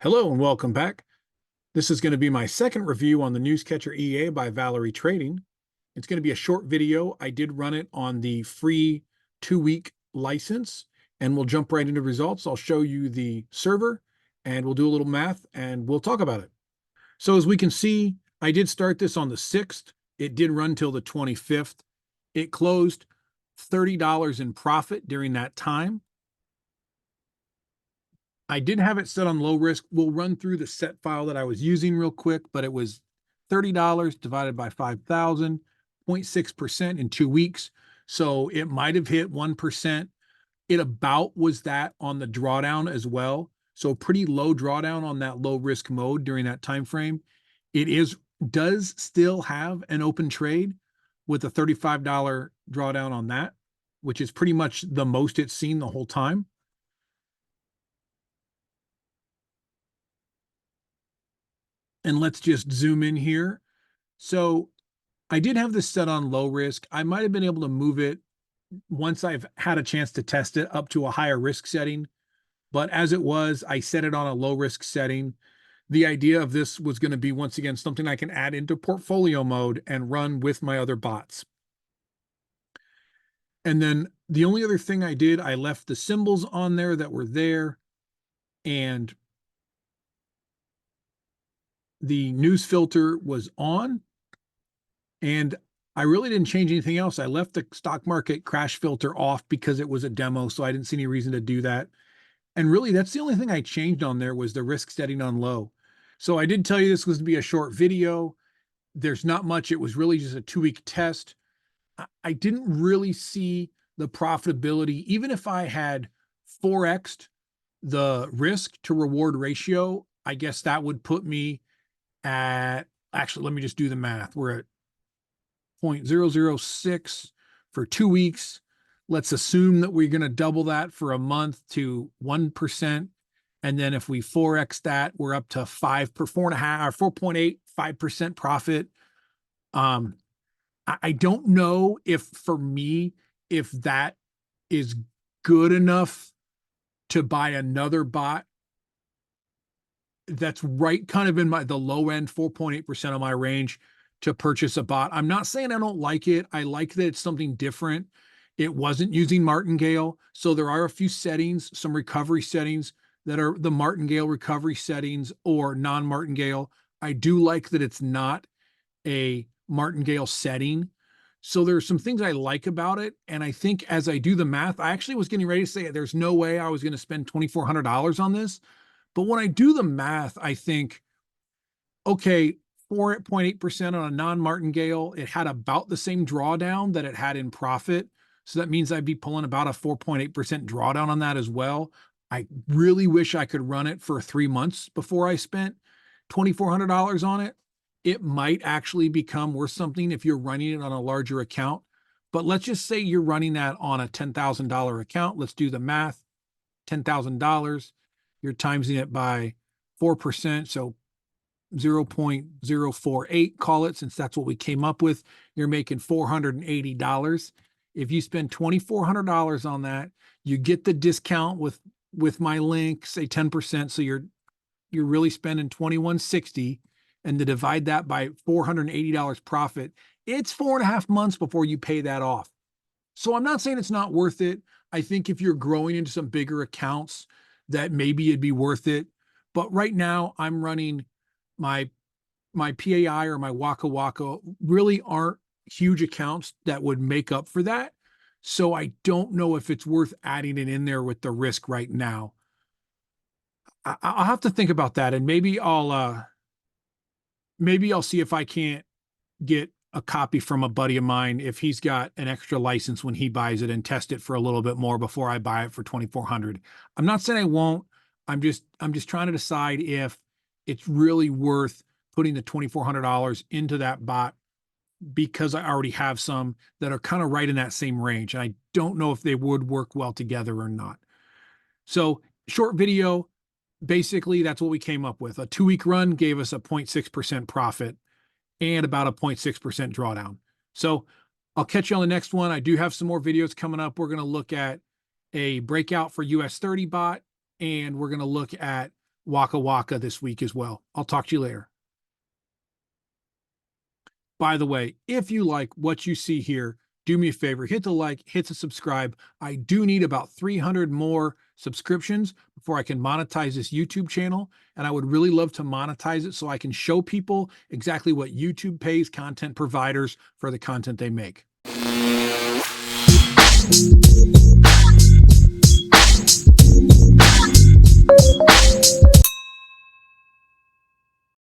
Hello and welcome back. This is going to be my second review on the Newscatcher EA by Valery Trading. It's going to be a short video. I did run it on the free 2-week license, and we'll jump right into results. I'll show you the server and we'll do a little math and we'll talk about it. So as we can see, I did start this on the 6th. It did run till the 25th. It closed $30 in profit during that time. I did have it set on low risk. We'll run through the set file that I was using real quick, but it was $30 divided by 5,000, 0.6% in 2 weeks. So it might have hit 1%. It about was that on the drawdown as well. So pretty low drawdown on that low risk mode during that time frame. It does still have an open trade with a $35 drawdown on that, which is pretty much the most it's seen the whole time. And let's just zoom in here. So I did have this set on low risk. I might have been able to move it once I've had a chance to test it up to a higher risk setting. But as it was, I set it on a low risk setting. The idea of this was going to be, once again, something I can add into portfolio mode and run with my other bots. And then the only other thing I did, I left the symbols on there that were there, and the news filter was on, and I really didn't change anything else. I left the stock market crash filter off because it was a demo, so I didn't see any reason to do that. And really, that's the only thing I changed on there was the risk setting on low. So I did tell you this was to be a short video. There's not much. It was really just a 2-week test. I didn't really see the profitability. Even if I had 4x'd the risk to reward ratio, I guess that would put me at, actually, let me just do the math. We're at 0.006 for 2 weeks. Let's assume that we're going to double that for a month to 1%. And then if we 4x that, we're up to 4.5 or 4.8, 5% profit. I don't know if, for me, if that is good enough to buy another bot that's right kind of in the low end, 4.8% of my range, to purchase a bot. I'm not saying I don't like it. I like that it's something different. It wasn't using martingale. So there are a few settings, some recovery settings that are the martingale recovery settings or non-martingale. I do like that it's not a martingale setting. So there's some things I like about it. And I think as I do the math, I actually was getting ready to say there's no way I was going to spend $2,400 on this. But when I do the math, I think, okay, 4.8% on a non-martingale, it had about the same drawdown that it had in profit. So that means I'd be pulling about a 4.8% drawdown on that as well. I really wish I could run it for 3 months before I spent $2,400 on it. It might actually become worth something if you're running it on a larger account. But let's just say you're running that on a $10,000 account. Let's do the math. $10,000. You're timesing it by 4%. So 0.048, call it, since that's what we came up with. You're making $480. If you spend $2,400 on that, you get the discount with my link, say 10%. So you're really spending $2,160, and to divide that by $480 profit, it's 4.5 months before you pay that off. So I'm not saying it's not worth it. I think if you're growing into some bigger accounts, that maybe it'd be worth it. But right now I'm running my PAI or my Waka Waka really aren't huge accounts that would make up for that. So I don't know if it's worth adding it in there with the risk right now. I'll have to think about that, and maybe I'll see if I can't get a copy from a buddy of mine if he's got an extra license when he buys it, and test it for a little bit more before I buy it for $2,400. I'm not saying I won't. I'm just trying to decide if it's really worth putting the $2,400 into that bot, because I already have some that are kind of right in that same range. And I don't know if they would work well together or not. So short video, basically that's what we came up with. A 2-week run gave us a 0.6% profit and about a 0.6% drawdown. So I'll catch you on the next one. I do have some more videos coming up. We're going to look at a breakout for US 30 bot, and we're going to look at Waka Waka this week as well. I'll talk to you later. By the way, if you like what you see here, do me a favor, hit the like, hit the subscribe. I do need about 300 more subscriptions before I can monetize this YouTube channel. And I would really love to monetize it so I can show people exactly what YouTube pays content providers for the content they make.